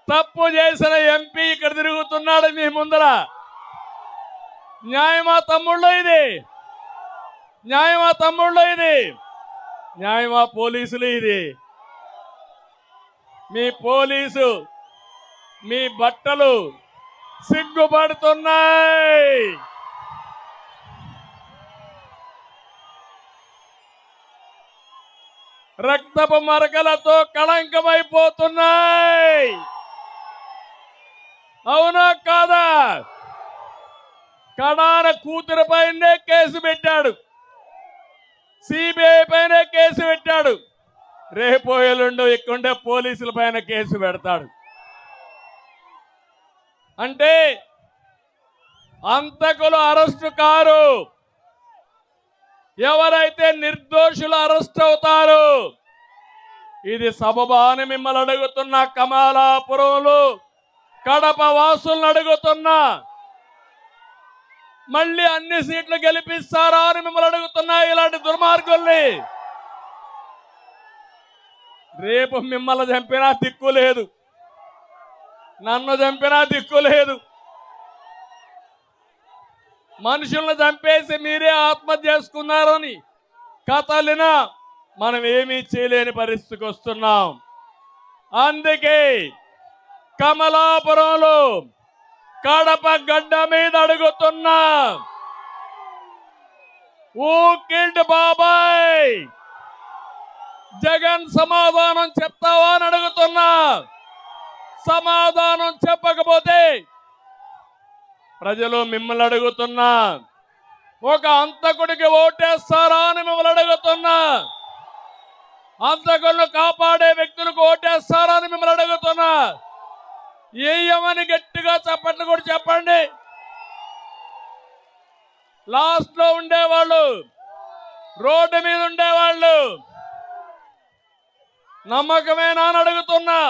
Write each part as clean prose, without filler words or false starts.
తప్పు చేసిన ఎంపీ ఇక్కడ తిరుగుతున్నాడు మీ ముందర. న్యాయమా తమ్ముళ్ళు ఇది? న్యాయమా తమ్ముళ్ళు ఇది? న్యాయమా పోలీసులు ఇది? మీ పోలీసు మీ బట్టలు సిగ్గుపడుతున్నాయి. రక్తపు మరకలతో కళంకమైపోతున్నాయి. అవునా కాదా? కడాన కూతురు పైనే కేసు పెట్టాడు, సిబిఐ పైన కేసు పెట్టాడు. రేపు ఎల్లుండి ఇక్కడే పోలీసుల పైన కేసు పెడతాడు. అంటే అంతకులు అరెస్టు కారు, ఎవరైతే నిర్దోషులు అరెస్ట్ అవుతారు. ఇది సబబా అని మిమ్మల్ని అడుగుతున్నా. కమలాపురంలో కడప వాసులను అడుగుతున్నా. మళ్ళీ అన్ని సీట్లు గెలిపిస్తారా అని మిమ్మల్ని అడుగుతున్నా. ఇలాంటి దుర్మార్గుల్ని రేపు మిమ్మల్ని చంపినా దిక్కు లేదు, నన్ను చంపినా దిక్కు లేదు. మనుషులను చంపేసి మీరే ఆత్మహత్య చేసుకున్నారని కథలినా మనం ఏమీ చేయలేని పరిస్థితికి వస్తున్నాం. అందుకే కమలాపురంలో కడప గడ్డ మీద అడుగుతున్నా, ఊ కిల్డ్ బాబాయ్, జగన్ సమాధానం చెప్తావా అని అడుగుతున్నా. సమాధానం చెప్పకపోతే ప్రజలు మిమ్మల్ని అడుగుతున్నా, ఒక అంతకుడికి ఓటేస్తారా అని మిమ్మల్ని అడుగుతున్నా. అంతకులను కాపాడే వ్యక్తులకు ఓటేస్తారా అని మిమ్మల్ని అడుగుతున్నా. ఏయమని గట్టిగా చప్పట్లు కూడా చెప్పండి. లాస్ట్ లో ఉండేవాళ్ళు, రోడ్డు మీద ఉండేవాళ్ళు నమ్మకమేనా అని అడుగుతున్నా.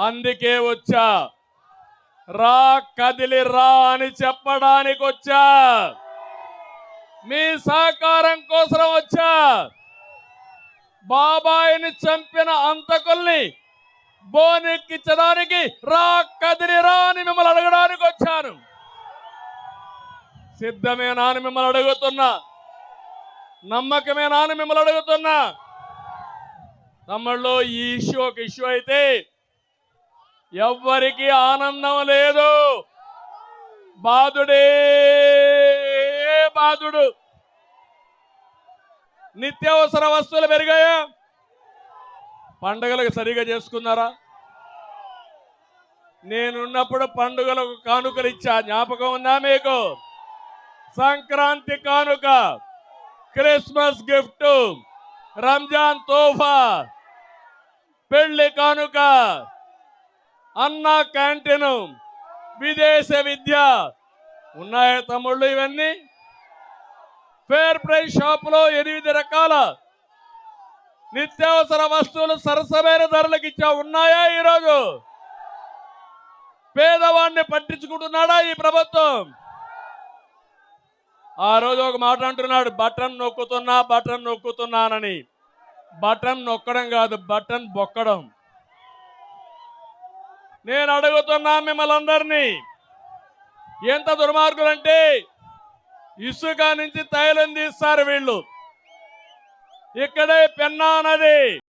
అందుకే వచ్చా, రా కదిలి రా అని చెప్పడానికి వచ్చా. మీ సహకారం కోసం వచ్చా. బాబాయిని చంపిన అంతకుల్ని బోనెక్కించడానికి రా కదిలి రా అని మిమ్మల్ని అడగడానికి వచ్చాను. సిద్ధమేనా అని మిమ్మల్ని అడుగుతున్నా. నమ్మకమేనా అని మిమ్మల్ని అడుగుతున్నా. తమ్ముళ్ళు, ఈ ఇష్యూ ఒక ఇష్యూ అయితే ఎవ్వరికి ఆనందం లేదు. బాధుడే బాధుడు. నిత్యావసర వస్తువులు పెరిగాయా? పండుగలకు సరిగా చేసుకున్నారా? నేనున్నప్పుడు పండుగలకు కానుకలు ఇచ్చా, జ్ఞాపకం ఉందా మీకు? సంక్రాంతి కానుక, క్రిస్మస్ గిఫ్ట్, రంజాన్ తోఫా, పెళ్లి కానుక, అన్న క్యాంటీన్, విదేశ విద్య ఉన్నాయా తమ్ముళ్ళు? ఇవన్నీ ఫేర్ ప్రైస్ షాపులో 8 రకాల నిత్యావసర వస్తువులు సరసమైన ధరలకు ఇచ్చా. ఉన్నాయా? ఈరోజు పేదవాడిని పట్టించుకుంటున్నాడా ఈ ప్రభుత్వం? ఆ రోజు ఒక మాట అంటున్నాడు, బటన్ నొక్కుతున్నానని. బటన్ నొక్కడం కాదు, బటన్ బొక్కడం. నేను అడుగుతున్నా మిమ్మల్ని అందరినీ, ఎంత దుర్మార్గులంటే ఇసుక నుంచి తైలం తీస్తారు వీళ్ళు. ఇక్కడే పెన్నా నది